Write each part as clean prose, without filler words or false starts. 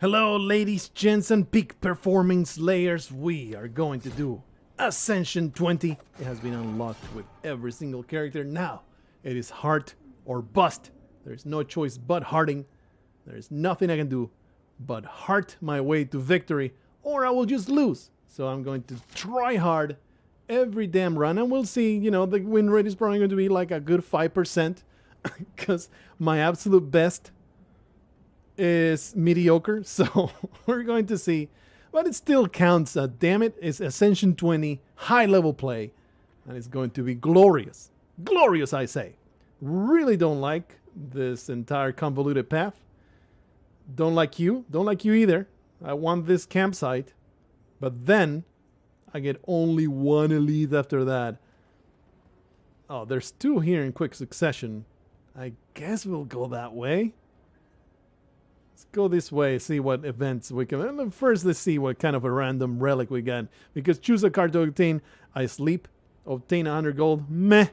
Hello, ladies, gents, and peak performing slayers. We are going to do Ascension 20. It has been unlocked with every single character. Now, it is heart or bust. There's no choice but hearting. There's nothing I can do but heart my way to victory, or I will just lose. So I'm going to try hard every damn run, and we'll see. You know, the win rate is probably going to be like a good 5%, because my absolute best is mediocre, so we're going to see. But it still counts. Damn it, it's Ascension 20, high level play, and it's going to be glorious. Glorious, I say. Really don't like this entire convoluted path. Don't like you either. I want this campsite, but then I get only one elite after that. Oh, there's two here in quick succession. I guess we'll go that way. Let's go this way, see what events we can. First, let's see what kind of a random relic we got. Because choose a card to obtain. I sleep. Obtain 100 gold. Meh.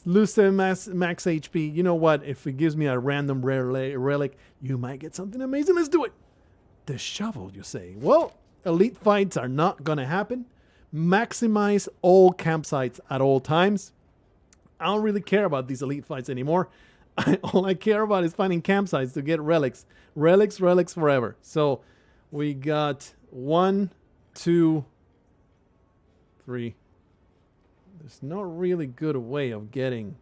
Lose 7 max HP. You know what? If it gives me a random rare relic, you might get something amazing. Let's do it. The shovel, you say? Well, elite fights are not going to happen. Maximize all campsites at all times. I don't really care about these elite fights anymore. All I care about is finding campsites to get relics. Relics forever. So we got 1, 2, 3. There's no really good way of getting.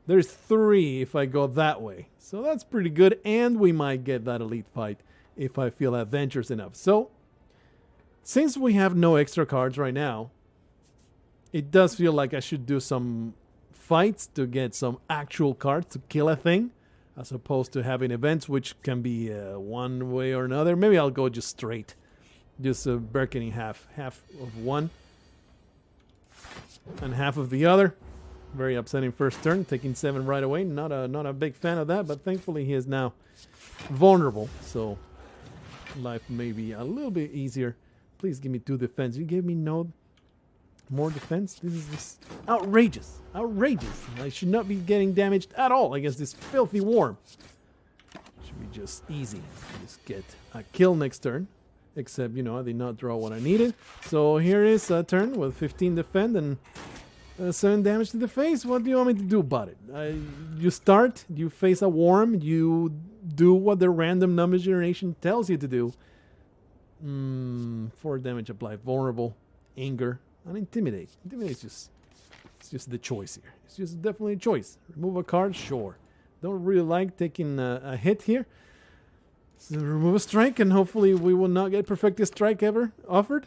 There's 3 if I go that way. So that's pretty good. And we might get that elite fight if I feel adventurous enough. So since we have no extra cards right now, it does feel like I should do some fights to get some actual cards to kill a thing, as opposed to having events which can be one way or another. Maybe I'll go just straight, just breaking half of one and half of the other. Very upsetting first turn, taking 7 right away. Not a big fan of that, but thankfully he is now vulnerable, so life may be a little bit easier. Please give me 2 defense. You gave me no more defense? This is just outrageous. Outrageous. I should not be getting damaged at all against this filthy worm. Should be just easy. Just get a kill next turn. Except, you know, I did not draw what I needed. So here is a turn with 15 defend and 7 damage to the face. What do you want me to do about it? You start, you face a worm, you do what the random number generation tells you to do. 4 damage applied. Vulnerable. Anger. And intimidate. Intimidate is just the choice here. It's just definitely a choice. Remove a card, sure. Don't really like taking a hit here. So remove a strike, and hopefully we will not get perfected strike ever offered.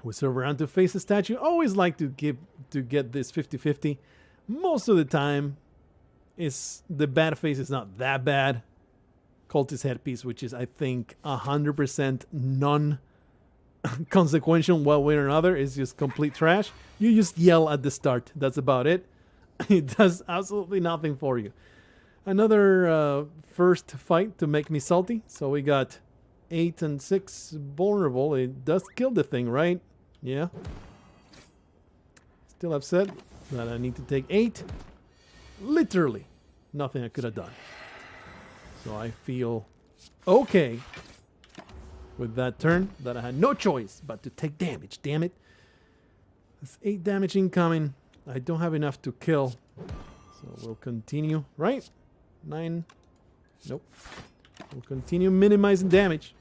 We serve around to face a statue. Always like to get this 50-50. Most of the time, the bad face is not that bad. Cultist headpiece, which is I think 100% non-consequential one way or another, is just complete trash. You just yell at the start. That's about it. It does absolutely nothing for you. Another first fight to make me salty. So we got 8 and 6 vulnerable. It does kill the thing, right? Yeah. Still upset that I need to take 8. Literally nothing I could have done. So I feel okay with that turn that I had no choice but to take damage. Damn it. That's 8 damage incoming. I don't have enough to kill. So we'll continue. Right? 9. Nope. We'll continue minimizing damage.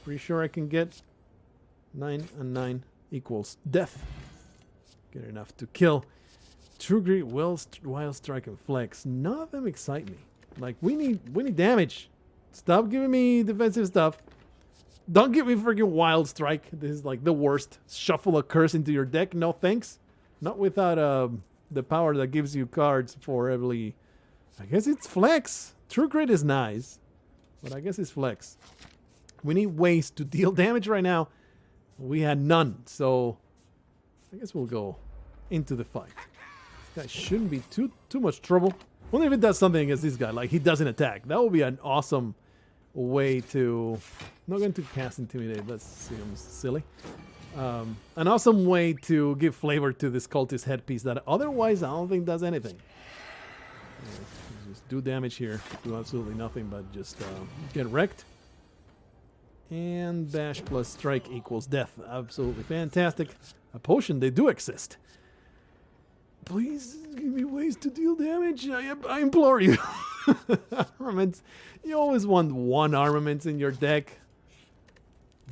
Pretty sure I can get 9 and 9 equals death. Get enough to kill. True Greed, Wild Strike, and Flex. None of them excite me. Like, we need damage. Stop giving me defensive stuff. Don't give me freaking Wild Strike. This is like the worst. Shuffle a curse into your deck. No thanks. Not without the power that gives you cards for every... I guess it's Flex. True Grit is nice, but I guess it's Flex. We need ways to deal damage right now. We had none, so I guess we'll go into the fight. This guy shouldn't be too much trouble. Only if it does something against this guy, like he doesn't attack. That would be an awesome way to... I'm not going to cast Intimidate. That seems silly. An awesome way to give flavor to this cultist headpiece that otherwise I don't think does anything. Just do damage here. Do absolutely nothing but just get wrecked. And bash plus strike equals death. Absolutely fantastic. A potion, they do exist. Please give me ways to deal damage. I implore you. Armaments. You always want one armament in your deck.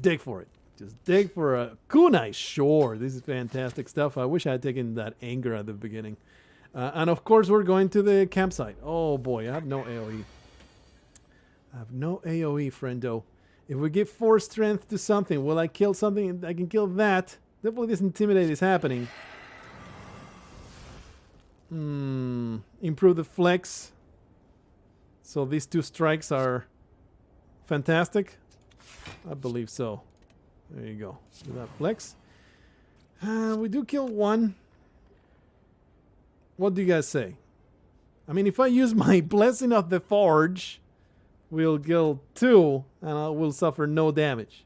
Dig for it. Just dig for a kunai. Sure, this is fantastic stuff. I wish I had taken that anger at the beginning. And of course, we're going to the campsite. Oh boy, I have no AoE. I have no AoE, friendo. If we give 4 strength to something, will I kill something? I can kill that. Definitely this intimidate is happening. Improve the flex. So these 2 strikes are fantastic. I believe so. There you go. Do that flex. We do kill 1. What do you guys say? I mean, if I use my Blessing of the Forge, we'll kill 2 and I will suffer no damage.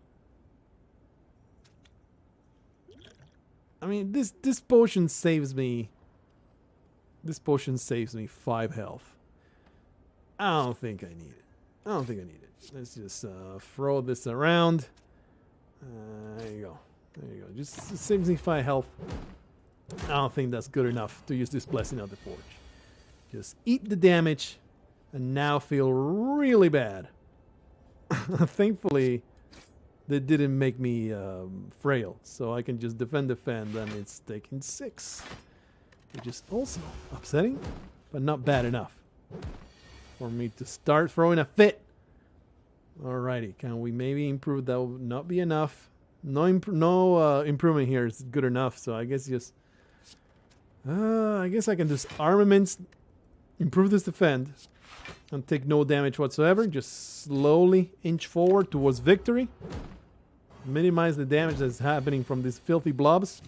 I mean, this potion saves me. This potion saves me 5 health. I don't think I need it. I don't think I need it. Let's just throw this around. There you go. There you go. Just saves me 5 health. I don't think that's good enough to use this Blessing of the Forge. Just eat the damage and now feel really bad. Thankfully, they didn't make me frail, so I can just defend, and it's taking 6. Which is also upsetting, but not bad enough for me to start throwing a fit. Alrighty, can we maybe improve? That will not be enough. No improvement here is good enough, so I guess just... I guess I can just armaments, improve this defend, and take no damage whatsoever. Just slowly inch forward towards victory. Minimize the damage that's happening from these filthy blobs.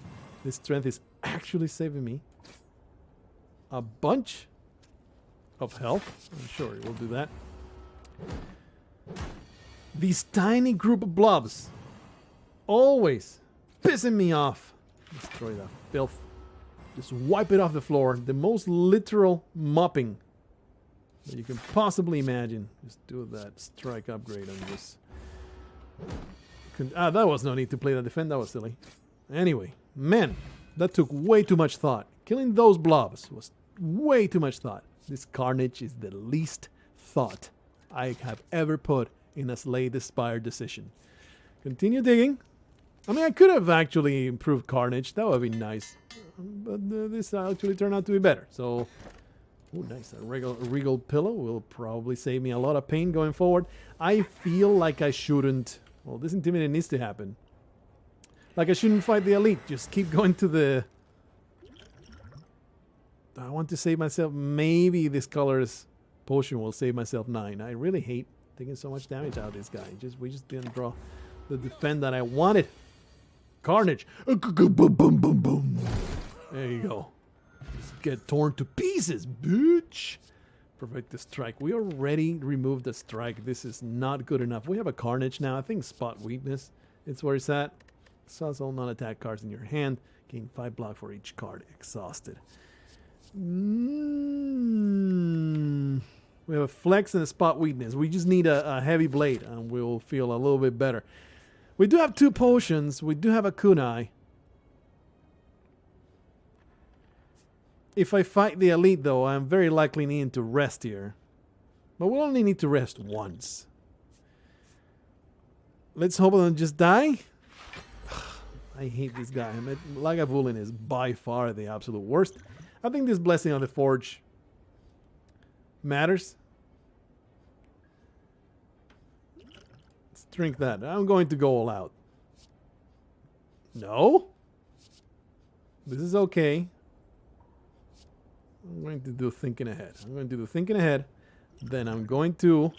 This strength is actually saving me a bunch of health. I'm sure it will do that. These tiny group of blobs always pissing me off. Destroy that filth. Just wipe it off the floor. The most literal mopping that you can possibly imagine. Just do that strike upgrade on this. That was no need to play that defend. That was silly. Anyway, man, that took way too much thought. Killing those blobs was way too much thought. This carnage is the least thought I have ever put in a Slay the Spire decision. Continue digging. I mean, I could have actually improved carnage. That would be nice. But this actually turned out to be better. So, oh, nice. A regal pillow will probably save me a lot of pain going forward. I feel like I shouldn't... Well, this intimidate needs to happen. Like I shouldn't fight the elite. Just keep going to the... I want to save myself. Maybe this colorless potion will save myself 9. I really hate taking so much damage out of this guy. We just didn't draw the defend that I wanted. Carnage. Boom, boom, boom, boom. There you go. Just get torn to pieces, bitch. Perfect the strike. We already removed the strike. This is not good enough. We have a carnage now. I think spot weakness. It's where it's at. Suzzle non-attack cards in your hand. Gain 5 block for each card. Exhausted. We have a flex and a spot weakness. We just need a heavy blade and we'll feel a little bit better. We do have 2 potions. We do have a kunai. If I fight the elite, though, I'm very likely needing to rest here. But we'll only need to rest once. Let's hope I don't just die. I hate this guy. Lagavulin is by far the absolute worst. I think this Blessing on the Forge matters. Let's drink that. I'm going to go all out. No? This is okay. I'm going to do thinking ahead. Then I'm going to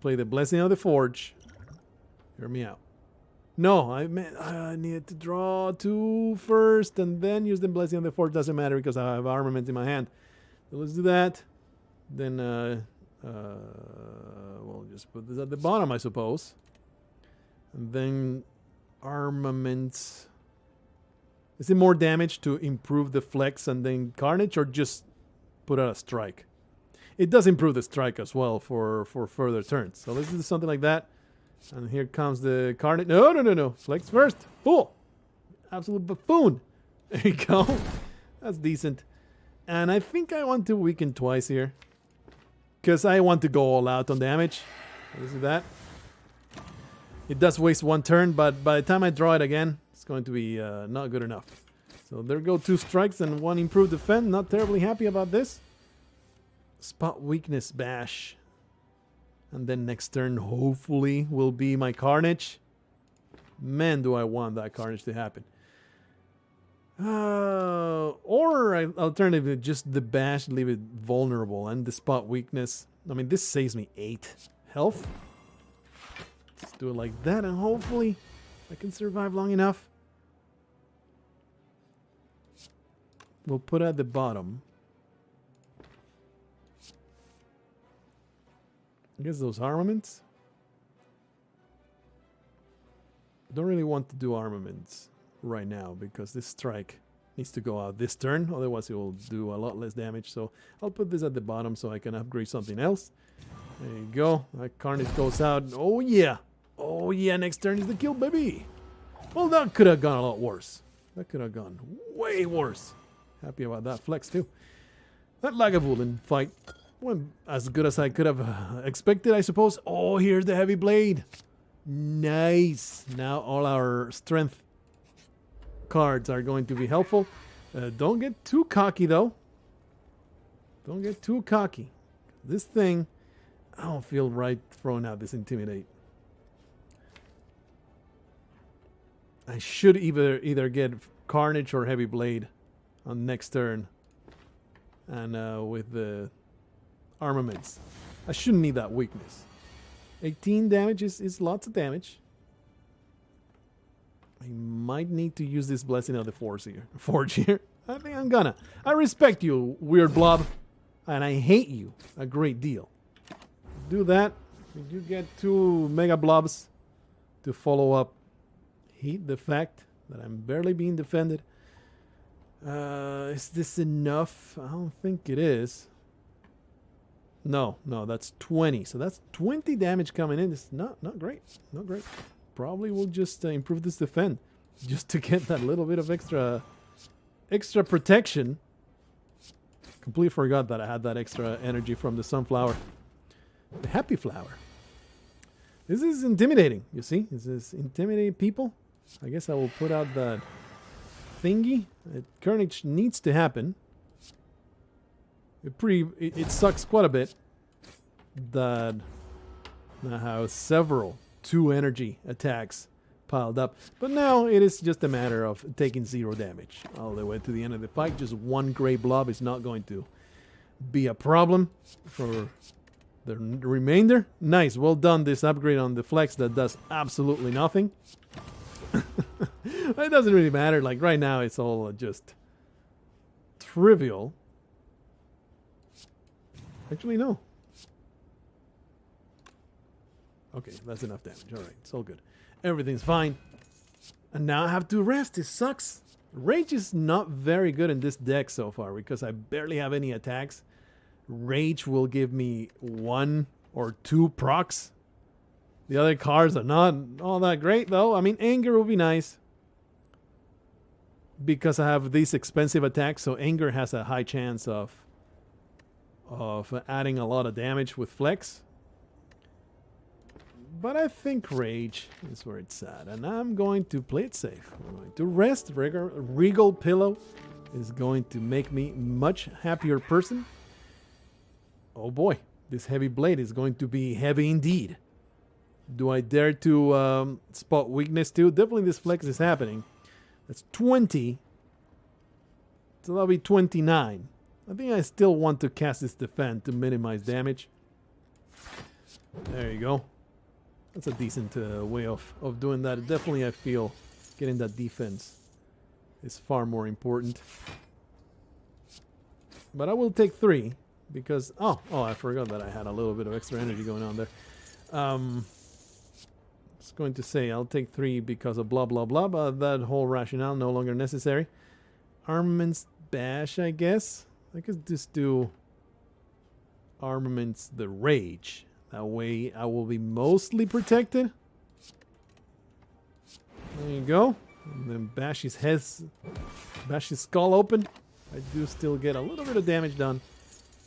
play the Blessing of the Forge. Hear me out. No, I needed to draw 2 first and then use the Blessing of the Forge. Doesn't matter because I have armament in my hand. So let's do that. Then we'll just put this at the bottom, I suppose. And then armaments. Is it more damage to improve the flex and then carnage, or just put out a strike? It does improve the strike as well for further turns. So let's do something like that. And here comes the Carnage. No, no, no, no. Flex first. Fool. Absolute buffoon. There you go. That's decent. And I think I want to weaken twice here. Because I want to go all out on damage. You see that? It does waste one turn, but by the time I draw it again, it's going to be not good enough. So there go 2 strikes and 1 improved defense. Not terribly happy about this. Spot weakness bash. And then next turn, hopefully, will be my Carnage. Man, do I want that Carnage to happen. Or alternatively, just the bash, leave it vulnerable, and the spot weakness. I mean, this saves me 8 health. Let's do it like that, and hopefully I can survive long enough. We'll put at the bottom. I guess those armaments. Don't really want to do armaments right now because this strike needs to go out this turn, otherwise it will do a lot less damage. So I'll put this at the bottom so I can upgrade something else. There you go. That Carnage goes out. Oh yeah. Oh yeah, next turn is the kill, baby. Well, that could have gone a lot worse. That could have gone way worse. Happy about that flex too. That Lagavulin fight went as good as I could have expected, I suppose. Oh, here's the heavy blade. Nice. Now all our strength cards are going to be helpful. Don't get too cocky though. Don't get too cocky. This thing, I don't feel right throwing out this Intimidate. I should either get Carnage or Heavy Blade on next turn. And with the armaments. I shouldn't need that weakness. 18 damage is lots of damage. I might need to use this Blessing of the Forge here. I think I'm gonna. I respect you, weird blob. And I hate you a great deal. Do that. You get 2 mega blobs to follow up. Hate the fact that I'm barely being defended. Is this enough? I don't think it is. No, that's 20. So that's 20 damage coming in. It's not great. Not great. Probably will just improve this defend just to get that little bit of extra protection. Completely forgot that I had that extra energy from the sunflower. The happy flower. This is intimidating, you see? This is intimidating people. I guess I will put out that thingy. Carnage needs to happen. It sucks quite a bit that I have several 2 energy attacks piled up. But now it is just a matter of taking 0 damage all the way to the end of the fight. Just 1 gray blob is not going to be a problem for the remainder. Nice, well done. This upgrade on the flex that does absolutely nothing. It doesn't really matter. Like right now it's all just trivial. Actually, no. Okay, that's enough damage. Alright, it's all good. Everything's fine. And now I have to rest. It sucks. Rage is not very good in this deck so far because I barely have any attacks. Rage will give me 1 or 2 procs. The other cards are not all that great though. I mean, Anger will be nice because I have these expensive attacks, so Anger has a high chance of adding a lot of damage with flex. But I think Rage is where it's at, and I'm going to play it safe. I'm going to rest. Regal Pillow is going to make me much happier person. Oh boy, this Heavy Blade is going to be heavy indeed. Do I dare to spot weakness too? Definitely this flex is happening. That's 20. So that'll be 29. I think I still want to cast this defend to minimize damage. There you go. That's a decent way of doing that. Definitely I feel getting that defense is far more important. But I will take 3 because... Oh, I forgot that I had a little bit of extra energy going on there. I was going to say I'll take 3 because of blah blah blah, but that whole rationale no longer necessary. Armaments bash, I guess. I could just do armaments the rage. That way I will be mostly protected. There you go. And then bash his skull open. I do still get a little bit of damage done.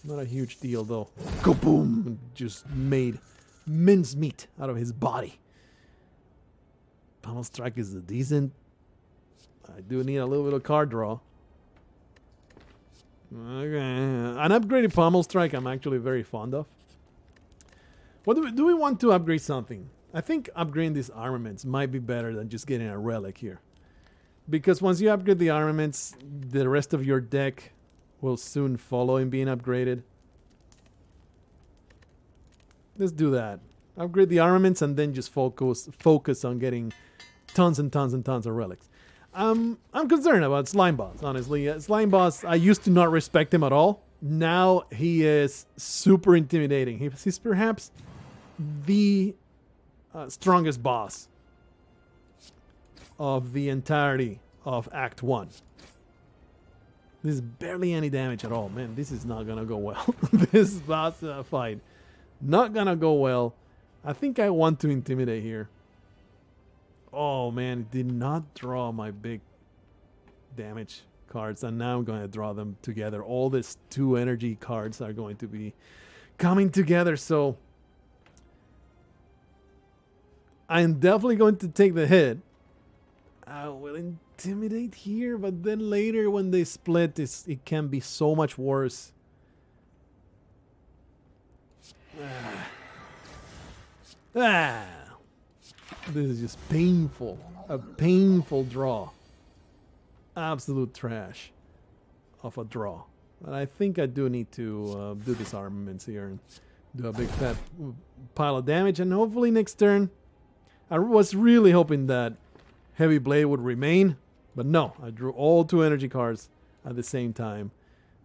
Not a huge deal though. Kaboom! Just made mincemeat out of his body. Pommel strike is decent. I do need a little bit of card draw. Okay. An upgraded pommel strike I'm actually very fond of. What do we want to upgrade something? I think upgrading these armaments might be better than just getting a relic here. Because once you upgrade the armaments, the rest of your deck will soon follow in being upgraded. Let's do that. Upgrade the armaments and then just focus on getting tons and tons and tons of relics. I'm concerned about Slime Boss, honestly. Slime Boss, I used to not respect him at all. Now he is super intimidating. He's perhaps the strongest boss of the entirety of Act 1. This is barely any damage at all. Man, this is not gonna go well. This boss fight, not gonna go well. I think I want to intimidate here. Oh man, it did not draw my big damage cards, and now I'm going to draw them together. All these 2 energy cards are going to be coming together, so I'm definitely going to take the hit. I will intimidate here, but then later when they split, it can be so much worse. This is just painful. A painful draw. Absolute trash of a draw. But I think I do need to do this armaments here and do a big fat pile of damage. And hopefully next turn, I was really hoping that Heavy Blade would remain. But no, I drew all 2 energy cards at the same time.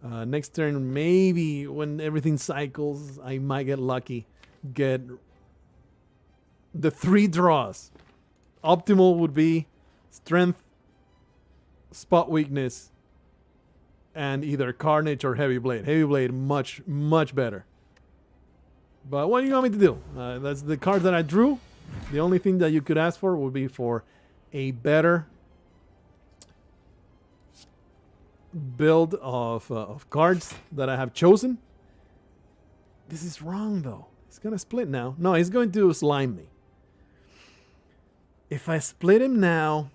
Next turn, maybe when everything cycles, I might get lucky. Get the 3 draws. Optimal would be strength, spot weakness, and either Carnage or Heavy Blade. Heavy Blade much, much better. But what do you want me to do? That's the card that I drew. The only thing that you could ask for would be for a better build of cards that I have chosen. This is wrong though. He's gonna split now. No, he's going to slime me. If I split him now,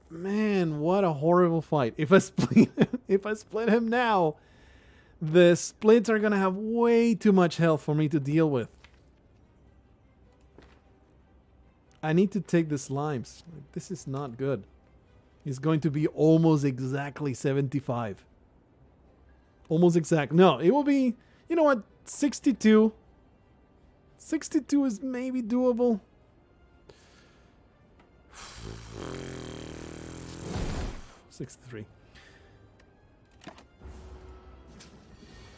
man, what a horrible fight. If I split him now, the splits are gonna have way too much health for me to deal with. I need to take the slimes. This is not good. It's going to be almost exactly 75. Almost exact. No, it will be, you know what, 62. 62 is maybe doable. 63.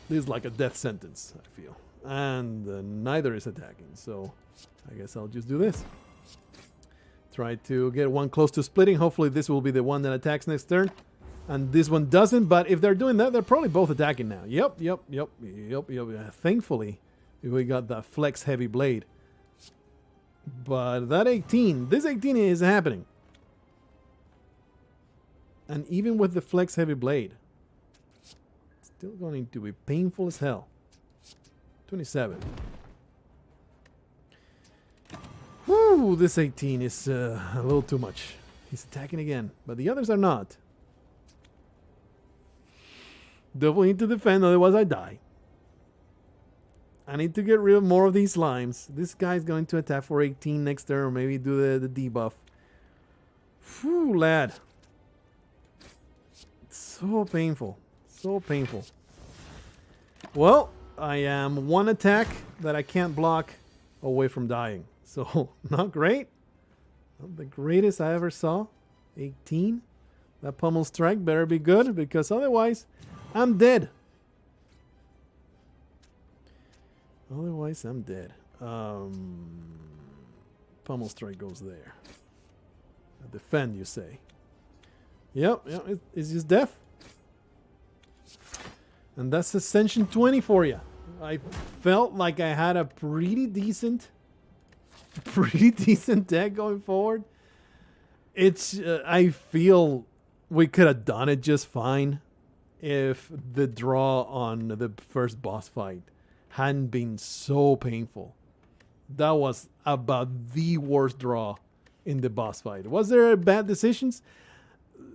This is like a death sentence, I feel. And neither is attacking, so I guess I'll just do this. Try to get one close to splitting. Hopefully this will be the one that attacks next turn. And this one doesn't, but if they're doing that, they're probably both attacking now. Yep. Thankfully, we got that flex Heavy Blade. But that 18, this 18 is happening. And even with the flex Heavy Blade, still going to be painful as hell. 27. Woo, this 18 is a little too much. He's attacking again, but the others are not. Definitely need to defend, otherwise I die. I need to get rid of more of these slimes. This guy's going to attack for 18 next turn, or maybe do the debuff. Whew, lad. It's so painful. So painful. Well, I am 1 attack that I can't block away from dying. So, not great. Not the greatest I ever saw. 18. That pummel strike better be good, because otherwise, I'm dead. Otherwise, I'm dead. Pummel strike goes there. Defend, you say. Yep, it's just death. And that's Ascension 20 for you. I felt like I had a pretty decent deck going forward. It's I feel we could have done it just fine if the draw on the first boss fight hadn't been so painful. That was about the worst draw in the boss fight. Was there bad decisions?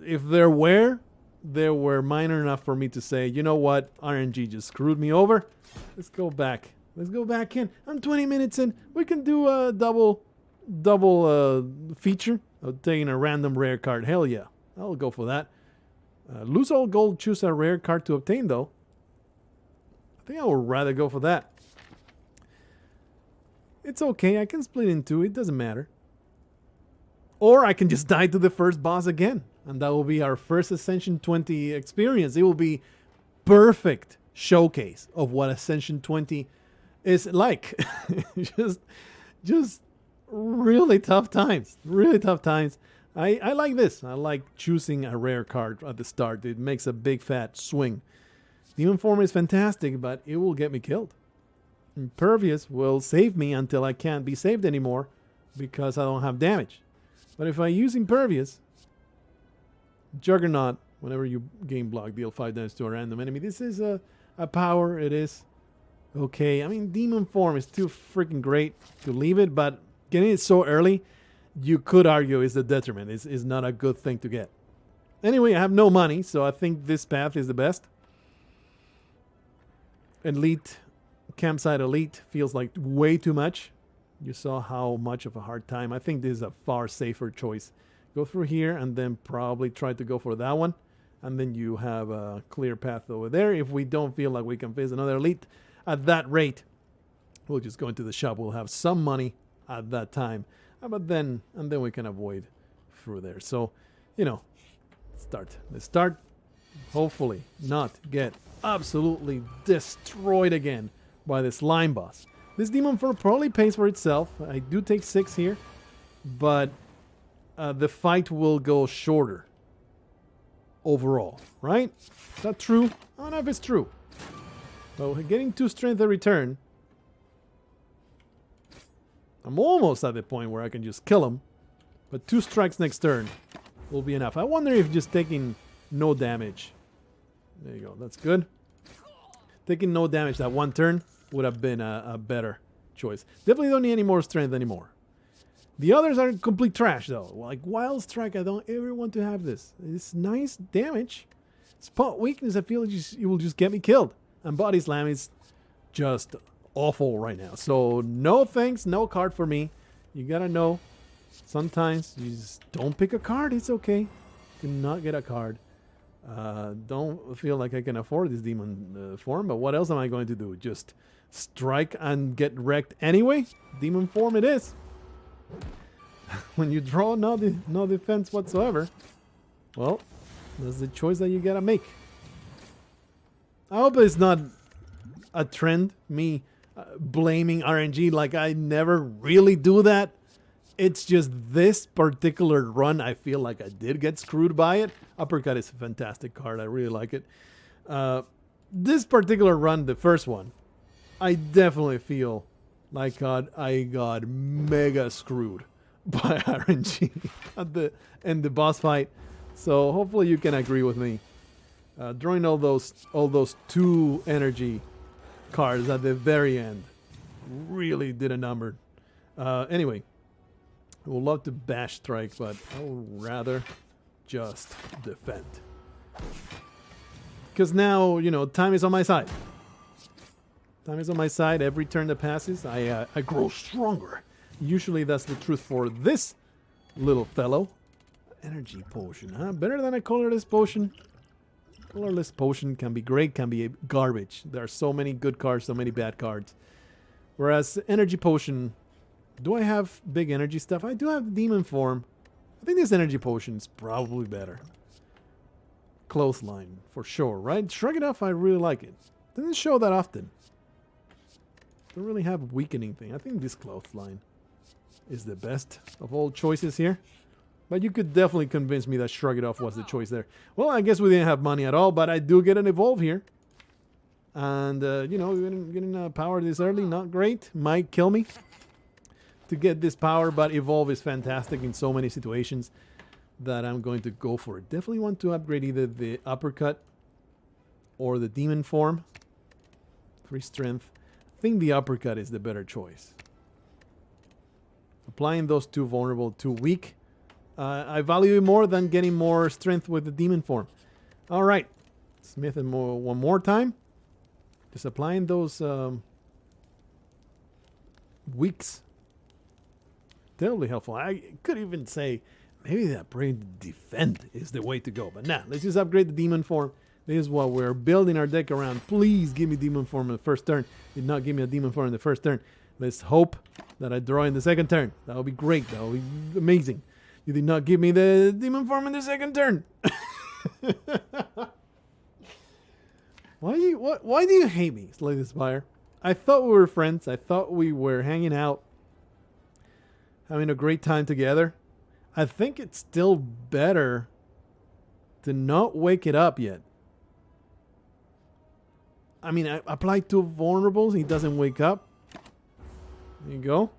If there were, they were minor enough for me to say, you know what, RNG just screwed me over. Let's go back. Let's go back in. I'm 20 minutes in. We can do a double feature of taking a random rare card. Hell yeah, I'll go for that. Lose all gold, choose a rare card to obtain though. I think I would rather go for that. It's okay, I can split in two, it doesn't matter. Or I can just die to the first boss again. And that will be our first Ascension 20 experience. It will be perfect showcase of what Ascension 20 is like. just really tough times. Really tough times. I like this. I like choosing a rare card at the start. It makes a big fat swing. Demon Form is fantastic, but it will get me killed. Impervious will save me until I can't be saved anymore because I don't have damage. But if I use Impervious, Juggernaut, whenever you gain block, deal 5 damage to a random enemy. This is a power. It is okay. I mean, Demon Form is too freaking great to leave it, but getting it so early, you could argue is a detriment. Is not a good thing to get. Anyway, I have no money, so I think this path is the best. Elite, Campsite Elite feels like way too much. You saw how much of a hard time. I think this is a far safer choice. Go through here and then probably try to go for that one. And then you have a clear path over there. If we don't feel like we can face another Elite at that rate, we'll just go into the shop. We'll have some money at that time. But then we can avoid through there. So, you know, let's start. Hopefully not get absolutely destroyed again by this slime boss. This Demon Form probably pays for itself. I do take 6 here, but the fight will go shorter overall, right? Is that true? I don't know if it's true. So getting 2 strength a return, I'm almost at the point where I can just kill him, but 2 strikes next turn will be enough. I wonder if just taking no damage, there you go, that's good. Taking no damage that one turn would have been a better choice. Definitely don't need any more strength anymore. The others are complete trash though. Like Wild Strike, I don't ever want to have this. It's nice damage. Spot Weakness, I feel it will just get me killed. And Body Slam is just awful right now. So no thanks, no card for me. You gotta know, sometimes you just don't pick a card. It's okay. Do not get a card. Don't feel like I can afford this Demon Form, but what else am I going to do? Just strike and get wrecked anyway? Demon Form it is. When you draw no defense whatsoever, well, that's the choice that you gotta make. I hope it's not a trend, me blaming RNG, like I never really do that. It's just this particular run, I feel like I did get screwed by it. Uppercut is a fantastic card. I really like it. This particular run, the first one, I definitely feel like I got mega screwed by RNG in the boss fight. So hopefully you can agree with me. Drawing all those 2 energy cards at the very end really did a number. Anyway. I would love to bash strike, but I would rather just defend. Because now, you know, time is on my side. Time is on my side. Every turn that passes, I grow stronger. Usually that's the truth for this little fellow. Energy potion, huh? Better than a colorless potion. Colorless potion can be great, can be garbage. There are so many good cards, so many bad cards. Whereas energy potion... Do I have big energy stuff? I do have Demon Form. I think this energy potion is probably better. Clothesline, for sure, right? Shrug It Off, I really like it. Doesn't show that often. Don't really have a weakening thing. I think this Clothesline is the best of all choices here. But you could definitely convince me that Shrug It Off was the choice there. Well, I guess we didn't have money at all, but I do get an Evolve here. And, you know, getting power this early, not great. Might kill me to get this power, but Evolve is fantastic in so many situations. that I'm going to go for. Definitely want to upgrade either the uppercut or the demon form. 3 strength. I think the uppercut is the better choice. Applying those 2 vulnerable, 2 weak. I value it more than getting more strength with the demon form. All right. Smith and one more time. Just applying those weaks. Terribly helpful. I could even say maybe the upgrade defend is the way to go. But nah, let's just upgrade the demon form. This is what we're building our deck around. Please give me demon form in the first turn. Did not give me a demon form in the first turn. Let's hope that I draw in the second turn. That would be great. That would be amazing. You did not give me the demon form in the second turn. Why do you hate me, Slay the Spire? I thought we were friends. I thought we were hanging out, having a great time together. I think it's still better to not wake it up yet. I mean, I applied 2 vulnerables. He doesn't wake up. There you go.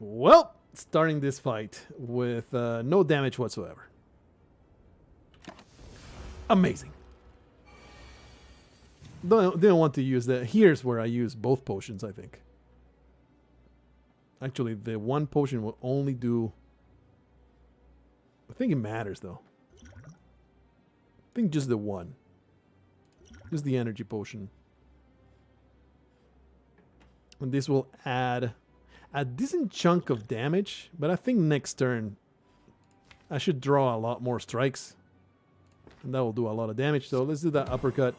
Well, starting this fight with no damage whatsoever. Amazing. Didn't want to use that. Here's where I use both potions, I think. Actually, the 1 potion will only do... I think it matters, though. I think just the 1. Just the energy potion. And this will add a decent chunk of damage, but I think next turn I should draw a lot more strikes. And that will do a lot of damage. So let's do that uppercut.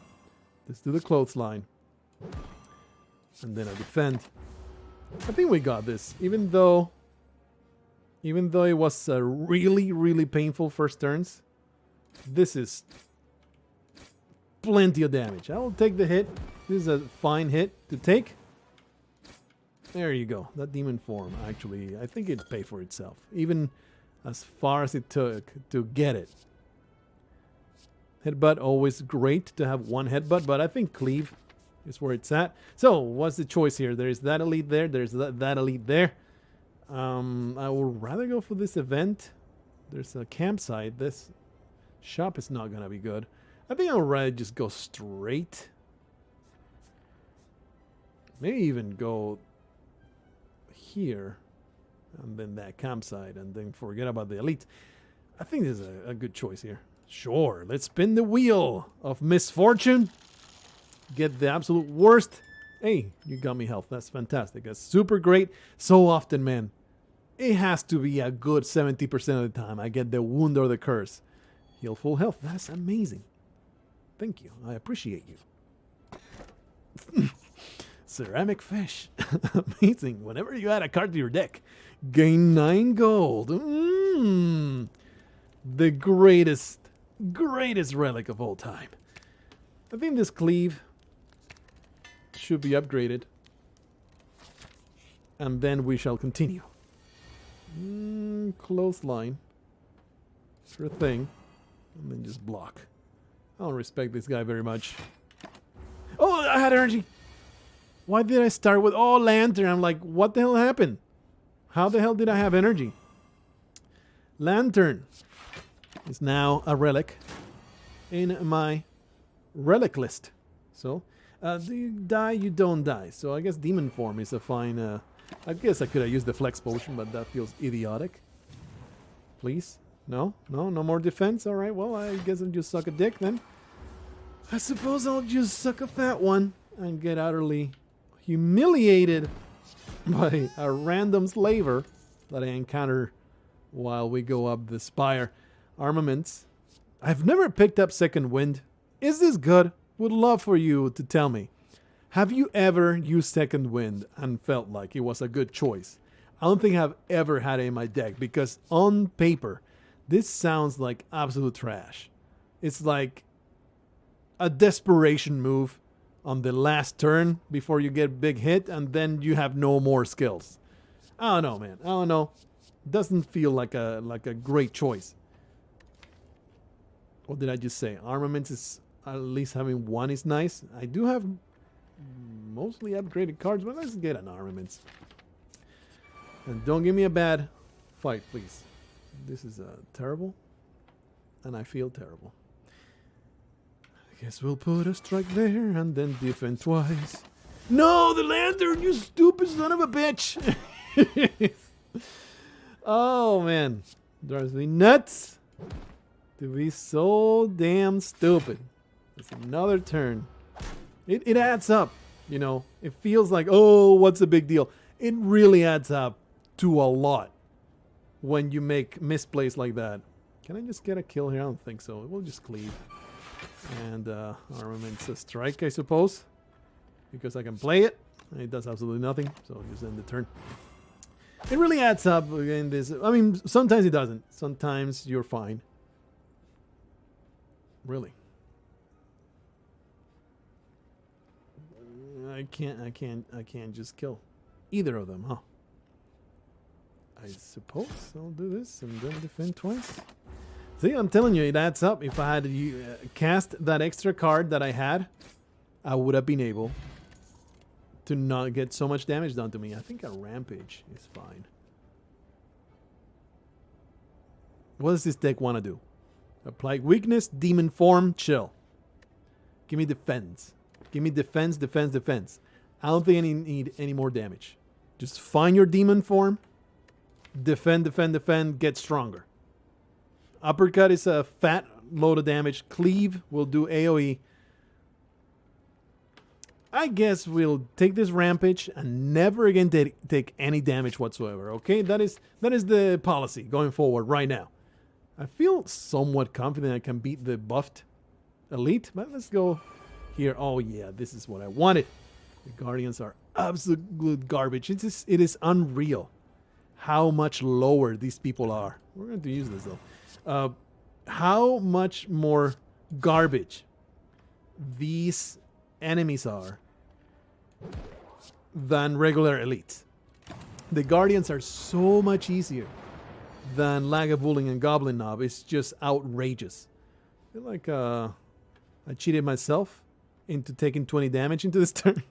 Let's do the clothesline. And then I defend. I think we got this. Even though it was really, really painful first turns, this is plenty of damage. I will take the hit. This is a fine hit to take. There you go. That demon form, actually, I think it paid for itself. Even as far as it took to get it. Headbutt, always great to have 1 headbutt, but I think cleave is where it's at. So, what's the choice here? There's that elite there. There's that elite there. I would rather go for this event. There's a campsite. This shop is not going to be good. I think I would rather just go straight. Maybe even go here. And then that campsite. And then forget about the elite. I think this is a good choice here. Sure, let's spin the wheel of misfortune. Get the absolute worst. Hey, you got me health. That's fantastic. That's super great. So often, man, it has to be a good 70% of the time I get the wound or the curse. Heal full health. That's amazing. Thank you. I appreciate you. Ceramic fish. Amazing. Whenever you add a card to your deck, gain 9 gold. The greatest relic of all time. I think this cleave should be upgraded. And then we shall continue. Clothesline. Sure thing. And then just block. I don't respect this guy very much. Oh, I had energy. Why did I start with, oh, lantern? I'm like, what the hell happened? How the hell did I have energy? Lantern is now a relic in my relic list. So, do you die? You don't die. So I guess demon form is a fine... I guess I could have used the flex potion, but that feels idiotic. Please? No? No more defense? Alright, well, I guess I'll just suck a dick then. I suppose I'll just suck a fat one and get utterly humiliated by a random slaver that I encounter while we go up the spire. Armaments. I've never picked up Second Wind. Is this good? Would love for you to tell me. Have you ever used Second Wind and felt like it was a good choice? I don't think I've ever had it in my deck because on paper, this sounds like absolute trash. It's like a desperation move on the last turn before you get big hit and then you have no more skills. I don't know, man. I don't know. Doesn't feel like a great choice. What did I just say? Armaments is at least having 1 is nice. I do have mostly upgraded cards, but let's get an armaments. And don't give me a bad fight, please. This is terrible, and I feel terrible. I guess we'll put a strike there and then defend twice. No, the lantern, you stupid son of a bitch! Oh man, drives me nuts to be so damn stupid. It's another turn. It adds up, you know. It feels like, oh, what's the big deal? It really adds up to a lot when you make misplays like that. Can I just get a kill here? I don't think so. We'll just cleave. And armaments a strike, I suppose. Because I can play it. It does absolutely nothing. So just end the turn. It really adds up in this. I mean, sometimes it doesn't. Sometimes you're fine. Really. I can't just kill either of them, huh? I suppose I'll do this and then defend twice. See, I'm telling you, it adds up. If I had cast that extra card that I had, I would have been able to not get so much damage done to me. I think a rampage is fine. What does this deck want to do? Apply weakness, demon form, chill. Give me defense. Give me defense, defense, defense. I don't think I need any more damage. Just find your demon form. Defend, defend, defend. Get stronger. Uppercut is a fat load of damage. Cleave will do AoE. I guess we'll take this rampage and never again take any damage whatsoever. Okay, that is the policy going forward right now. I feel somewhat confident I can beat the buffed elite, but let's go here. Oh yeah, this is what I wanted. The Guardians are absolute garbage. It is unreal how much lower these people are. We're going to use this though. How much more garbage these enemies are than regular elites. The Guardians are so much easier than Lagavulin and Goblin Knob. It's just outrageous. I feel like I cheated myself into taking 20 damage into this turn.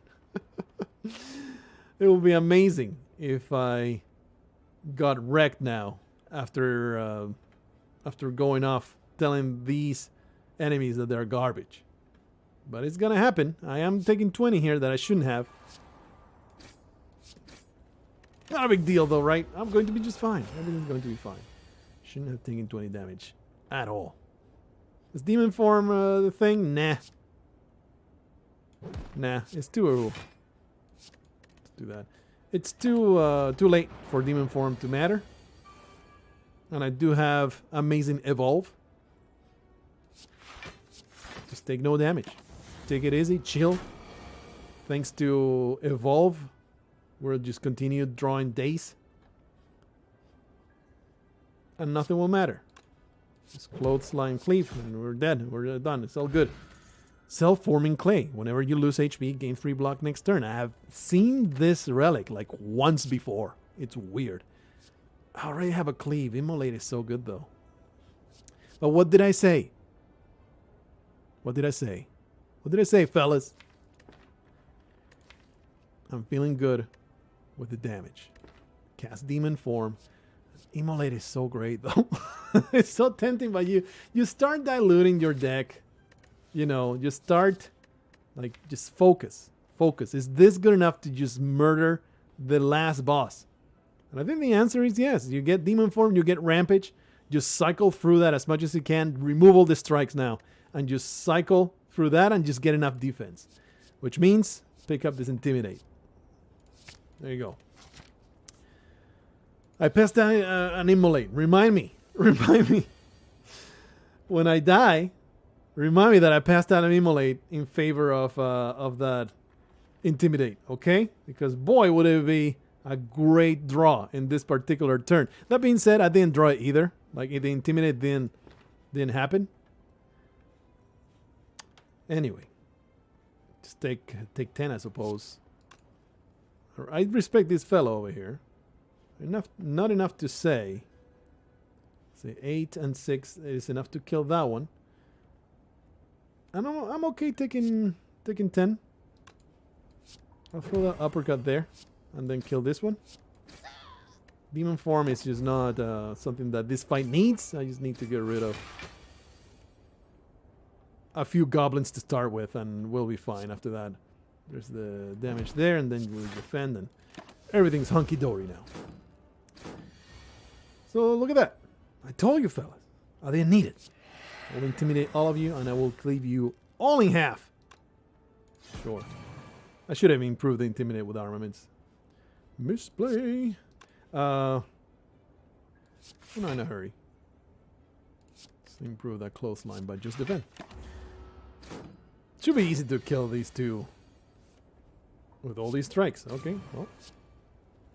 It would be amazing if I got wrecked now after going off telling these enemies that they're garbage. But it's gonna happen. I am taking 20 here that I shouldn't have. Not a big deal though, right? I'm going to be just fine. Everything's going to be fine. Shouldn't have taken 20 damage at all. Is demon form the thing? Nah. Nah, it's too early. Let's do that. It's too late for demon form to matter. And I do have amazing evolve. Just take no damage. Take it easy, chill. Thanks to evolve, we'll just continue drawing days. And nothing will matter. Just clothesline cleave and we're dead. We're done. It's all good. Self-forming clay. Whenever you lose HP, gain 3 block next turn. I have seen this relic like once before. It's weird. I already have a cleave. Immolate is so good though. But what did I say? What did I say? What did I say, fellas? I'm feeling good with the damage. Cast demon form. Immolate is so great though. It's so tempting, but you start diluting your deck. You know, you start like just focus. Focus. Is this good enough to just murder the last boss? And I think the answer is yes. You get demon form, you get rampage. Just cycle through that as much as you can. Remove all the strikes now. And just cycle through that and just get enough defense. Which means pick up this intimidate. There you go. I passed down an immolate. Remind me. Remind me. When I die, remind me that I passed down an immolate in favor of that intimidate. Okay? Because boy, would it be a great draw in this particular turn. That being said, I didn't draw it either. Like the intimidate didn't happen. Anyway, just take 10, I suppose. I respect this fellow over here. Not enough to say. Say 8 and 6 is enough to kill that one. And I'm okay taking 10. I'll throw that uppercut there and then kill this one. Demon form is just not something that this fight needs. I just need to get rid of a few goblins to start with, and we'll be fine after that. There's the damage there, and then we'll defend, and everything's hunky-dory now. So look at that. I told you, fellas. I didn't need it. I will intimidate all of you, and I will cleave you all in half. Sure. I should have improved the intimidate with armaments. Misplay. I'm not in a hurry. Let's improve that close line by just defend. Should be easy to kill these two with all these strikes. Okay, well,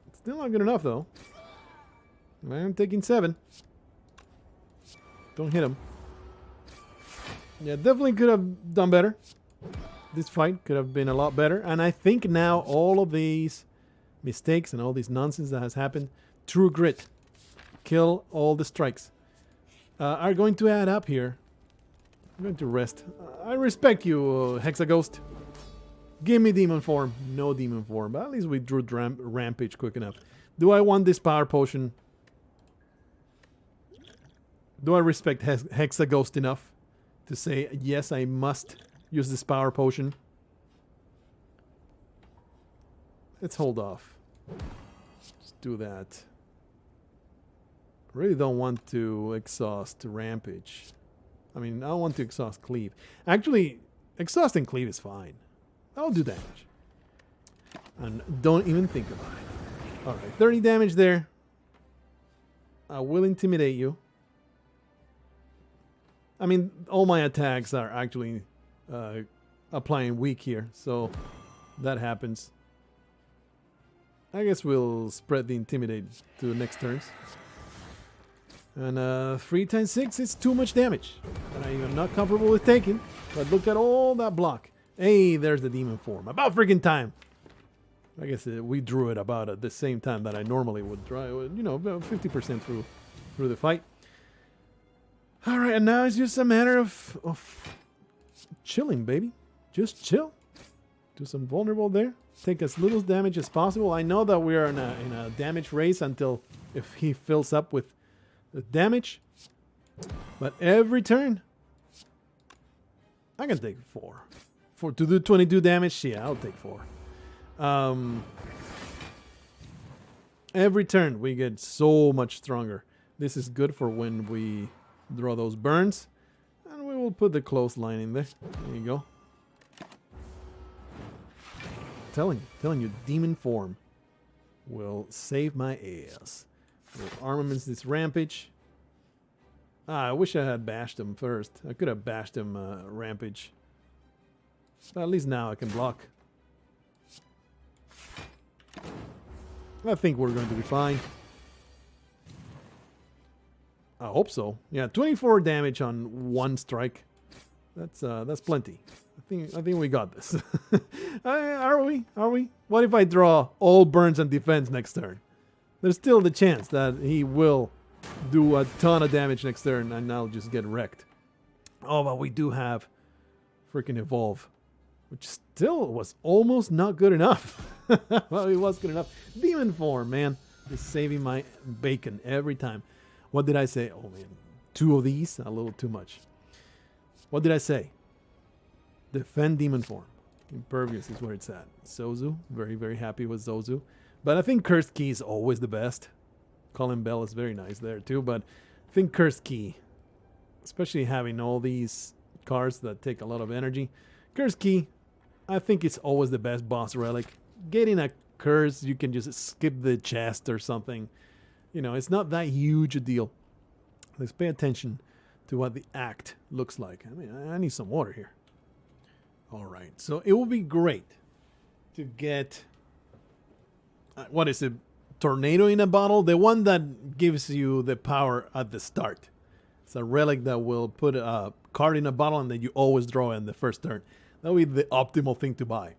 it's still not good enough though. I'm taking 7. Don't hit him. Yeah, definitely could have done better. This fight could have been a lot better. And I think now all of these mistakes and all this nonsense that has happened, true grit, kill all the strikes, are going to add up here. I'm going to rest. I respect you, Hexaghost. Give me demon form. No demon form. But at least we drew rampage quick enough. Do I want this power potion? Do I respect Hexaghost enough to say, yes, I must use this power potion? Let's hold off. Just do that. I really don't want to exhaust rampage. I mean, I don't want to exhaust cleave. Actually, exhausting cleave is fine. I'll do damage. And don't even think about it. Alright, 30 damage there. I will intimidate you. I mean, all my attacks are actually applying weak here, so that happens. I guess we'll spread the intimidate to the next turns. And 3 times 6 is too much damage that I am not comfortable with taking. But look at all that block. Hey, there's the demon form. About freaking time. I guess we drew it about at the same time that I normally would draw. You know, about 50% through the fight. All right, and now it's just a matter of chilling, baby. Just chill. Do some vulnerable there. Take as little damage as possible. I know that we are in a damage race until if he fills up with the damage. But every turn, I can take 4. To do 22 damage, yeah, I'll take 4. Every turn we get so much stronger. This is good for when we draw those burns. And we will put the close line in there. There you go. Telling you, demon form will save my ass. With armaments, this rampage. I wish I had bashed him first. I could have bashed him rampage. But at least now I can block. I think we're going to be fine. I hope so. Yeah, 24 damage on 1 strike. That's plenty. I think we got this. Are we? What if I draw all burns and defense next turn? There's still the chance that he will do a ton of damage next turn and I'll just get wrecked. Oh, but we do have freaking evolve, which still was almost not good enough. Well, it was good enough. Demon form, man. Just saving my bacon every time. What did I say? Oh, man. 2 of these? A little too much. What did I say? Defend demon form. Impervious is where it's at. Zozu. Very, very happy with Zozu. But I think Cursed Key is always the best. Colin Bell is very nice there too. But I think Cursed Key, especially having all these cards that take a lot of energy. Cursed Key, I think it's always the best boss relic. Getting a curse, you can just skip the chest or something. You know, it's not that huge a deal. Let's pay attention to what the act looks like. I mean, I need some water here. All right, so it will be great to get, what is it, Tornado in a bottle? The one that gives you the power at the start. It's a relic that will put a card in a bottle and then you always draw in the first turn. That will be the optimal thing to buy.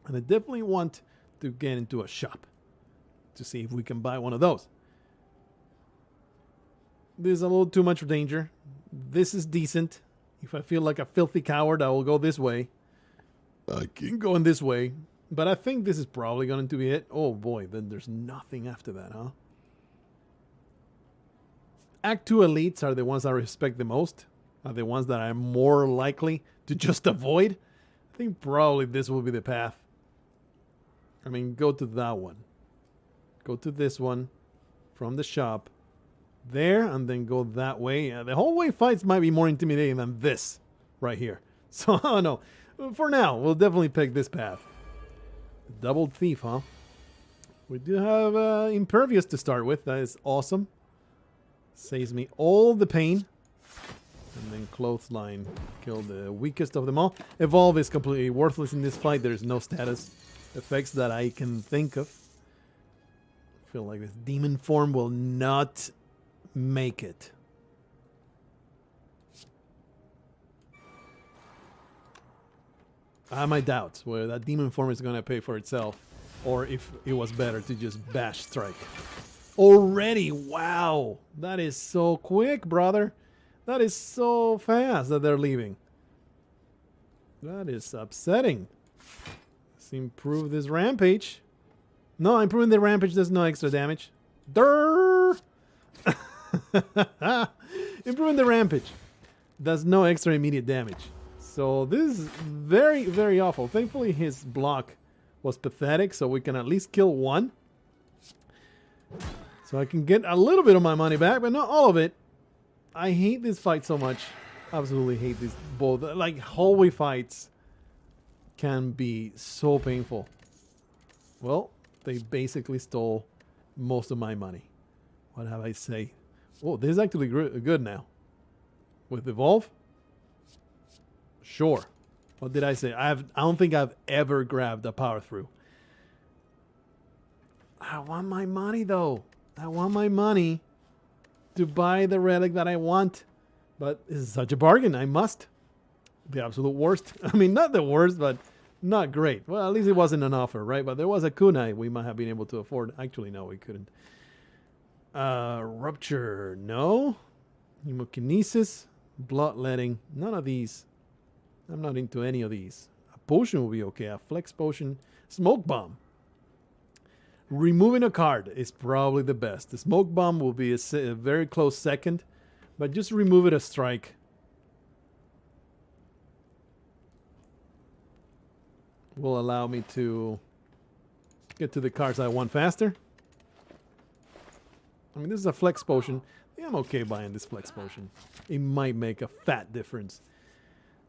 And I definitely want to get into a shop to see if we can buy one of those. There's a little too much danger. This is decent. If I feel like a filthy coward, I will go this way. I can go in this way. But I think this is probably going to be it. Oh boy, then there's nothing after that, huh? Act 2 elites are the ones I respect the most. Are the ones that I'm more likely to just avoid. I think probably this will be the path. I mean, go to that one. Go to this one from the shop. There, and then go that way. The hallway fights might be more intimidating than this right here. So, I don't know. For now, we'll definitely pick this path. Double thief, huh? We do have impervious to start with. That is awesome. Saves me all the pain. And then clothesline. Kill the weakest of them all. Evolve is completely worthless in this fight. There's no status effects that I can think of. I feel like this demon form will not make it. I have my doubts whether that demon form is going to pay for itself or if it was better to just bash strike. Already, wow, that is so quick, brother. That is so fast that they're leaving. That is upsetting. Let's improve this rampage. No, improving the rampage does no extra damage. Durr! Improving the rampage does no extra immediate damage. So this is very, very awful. Thankfully, his block was pathetic, so we can at least kill one. So I can get a little bit of my money back, but not all of it. I hate this fight so much. Absolutely hate these both. Like, hallway fights can be so painful. Well, they basically stole most of my money. What have I say? Oh, this is actually good now. With Evolve? Sure. What did I say? I don't think I've ever grabbed a power through. I want my money, though. I want my money to buy the relic that I want. But it's such a bargain. I must. The absolute worst. I mean, not the worst, but not great. Well, at least it wasn't an offer, right? But there was a kunai we might have been able to afford. Actually, no, we couldn't. Rupture, no. Hemokinesis, bloodletting, none of these. I'm not into any of these. A potion will be okay. A flex potion, smoke bomb. Removing a card is probably the best. The smoke bomb will be a very close second, but just remove it a strike. Will allow me to get to the cards I want faster. I mean, this is a flex potion. Yeah, I'm okay buying this flex potion. It might make a fat difference.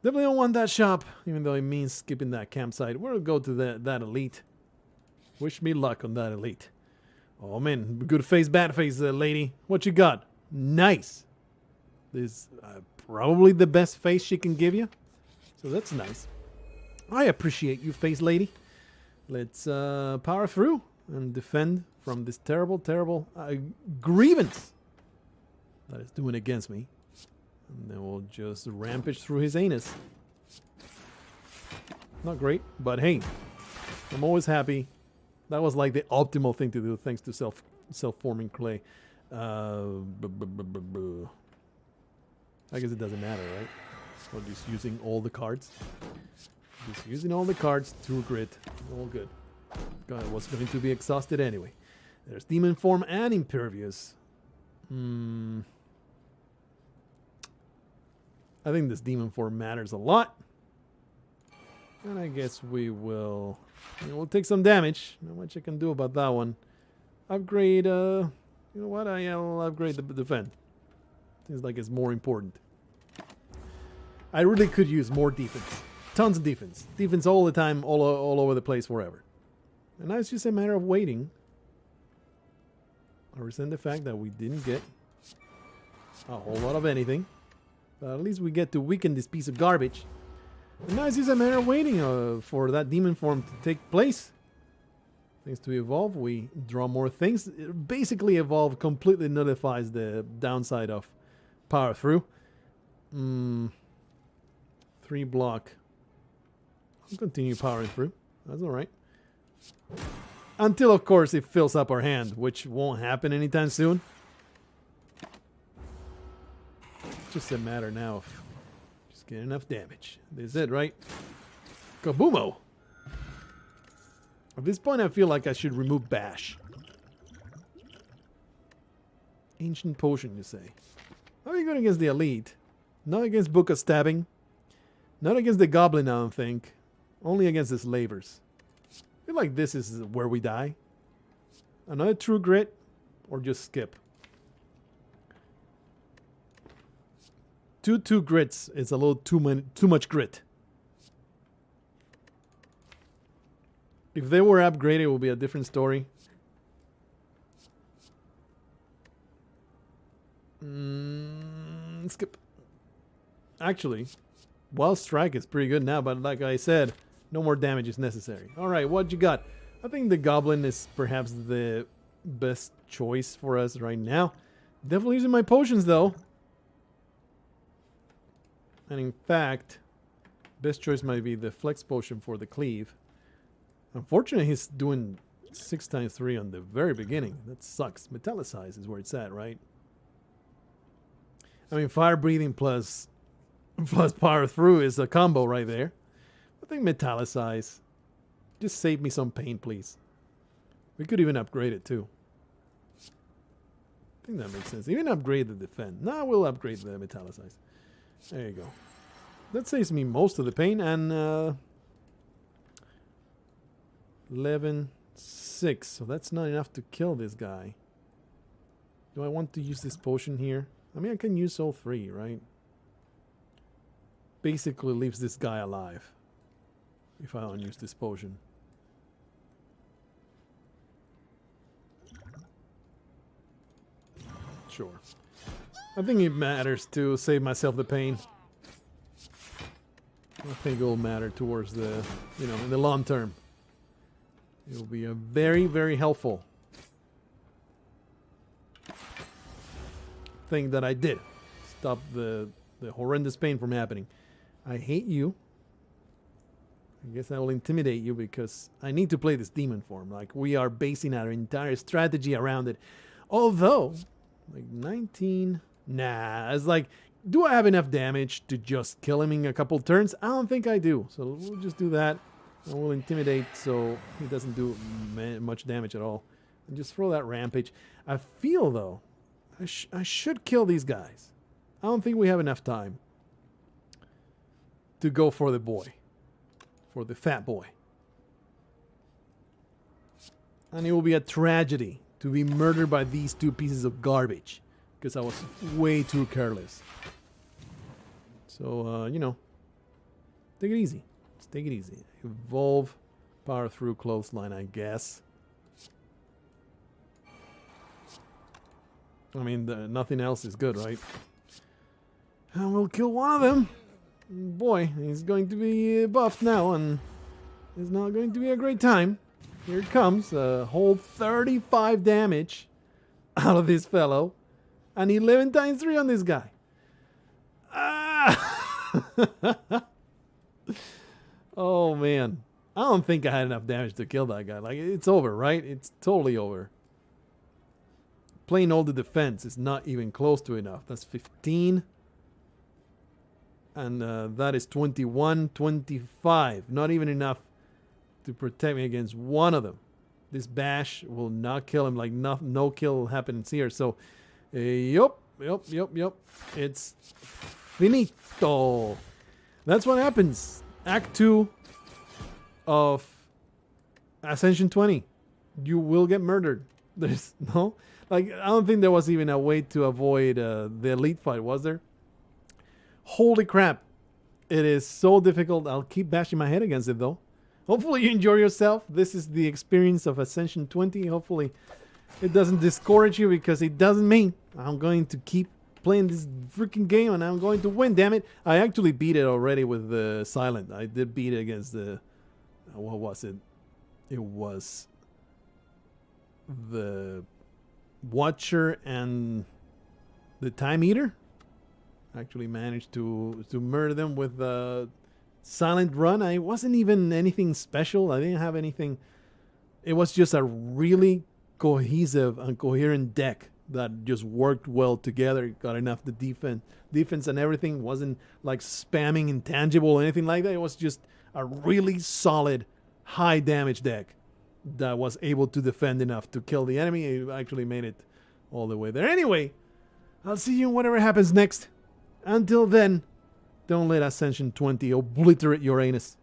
Definitely don't want that shop, even though it means skipping that campsite. We'll go to that elite. Wish me luck on that elite. Oh, man. Good face, bad face, lady. What you got? Nice. This is probably the best face she can give you. So that's nice. I appreciate you, face lady. Let's power through and defend from this terrible, terrible grievance that is doing against me. And then we'll just rampage through his anus. Not great, but hey, I'm always happy. That was like the optimal thing to do thanks to self-forming clay. I guess it doesn't matter, right? We're just using all the cards. Just using all the cards through grit. All good. God, was going to be exhausted anyway. There's Demon Form and Impervious. I think this Demon Form matters a lot. And I guess we will... we'll take some damage. Not much I can do about that one. Upgrade... you know what? I'll upgrade the defend. Seems like it's more important. I really could use more defense. Tons of defense. Defense all the time, all over the place, forever. And now it's just a matter of waiting. I resent the fact that we didn't get a whole lot of anything. But at least we get to weaken this piece of garbage. And now it's just a matter of waiting for that demon form to take place. Things to evolve, we draw more things. It basically, evolve completely nullifies the downside of power through. 3 block. I'll continue powering through. That's alright. Until, of course, it fills up our hand, which won't happen anytime soon. It's just a matter now of just getting enough damage. This is it, right? Kaboomo! At this point, I feel like I should remove Bash. Ancient Potion, you say. How are you going against the Elite? Not against Book of Stabbing. Not against the Goblin, I don't think. Only against the Slavers. I feel like this is where we die. Another True Grit, or just skip. 2 grits is a little too much grit. If they were upgraded, it would be a different story. Skip. Actually, Wild Strike is pretty good now, but like I said, no more damage is necessary. Alright, what you got? I think the Goblin is perhaps the best choice for us right now. Definitely using my potions though. And in fact, best choice might be the Flex Potion for the Cleave. Unfortunately, he's doing 6x3 on the very beginning. That sucks. Metallicize is where it's at, right? I mean, Fire Breathing plus Power Through is a combo right there. I think Metallicize. Just save me some pain, please. We could even upgrade it, too. I think that makes sense. Even upgrade the Defend. No, we'll upgrade the Metallicize. There you go. That saves me most of the pain, and 11, 6. So that's not enough to kill this guy. Do I want to use this potion here? I mean, I can use all 3, right? Basically leaves this guy alive if I don't use this potion. Sure. I think it matters to save myself the pain. I think it will matter towards the, you know, in the long term. It will be a very, very helpful thing that I did. Stop the horrendous pain from happening. I hate you. I guess I will intimidate you because I need to play this demon form. Like, we are basing our entire strategy around it. Although, like 19... Nah, it's like, do I have enough damage to just kill him in a couple turns? I don't think I do. So we'll just do that. And we'll intimidate so he doesn't do much damage at all. And just throw that Rampage. I feel, though, I should kill these guys. I don't think we have enough time to go for the boy. For the fat boy. And it will be a tragedy to be murdered by these 2 pieces of garbage. Because I was way too careless. So, you know, take it easy. Just take it easy. Evolve, Power Through, Clothesline, I guess. I mean, nothing else is good, right? And we'll kill one of them. Boy, he's going to be buffed now, and it's not going to be a great time. Here it comes. A whole 35 damage out of this fellow. And 11 times 3 on this guy. Ah! Oh, man. I don't think I had enough damage to kill that guy. Like, it's over, right? It's totally over. Playing all the defense is not even close to enough. That's 15. And that is 21, 25. Not even enough to protect me against one of them. This bash will not kill him. Like, no kill happens here. So... Yup. It's finito. That's what happens. Act 2 of Ascension 20. You will get murdered. There's no... Like, I don't think there was even a way to avoid the elite fight, was there? Holy crap. It is so difficult. I'll keep bashing my head against it, though. Hopefully you enjoy yourself. This is the experience of Ascension 20. Hopefully... it doesn't discourage you, because it doesn't mean I'm going to keep playing this freaking game and I'm going to win, damn it. I actually beat it already with the Silent. I did beat it against the... what was it? It was the Watcher and the Time Eater. I actually managed to murder them with the Silent Run. I wasn't even anything special. I didn't have anything. It was just a really... cohesive and coherent deck that just worked well together. Got enough the defense and everything. Wasn't like spamming intangible or anything like that. It was just a really solid high damage deck. that was able to defend enough to kill the enemy. It actually made it all the way there. Anyway, I'll see you in whatever happens next. Until then, don't let Ascension 20 obliterate your anus.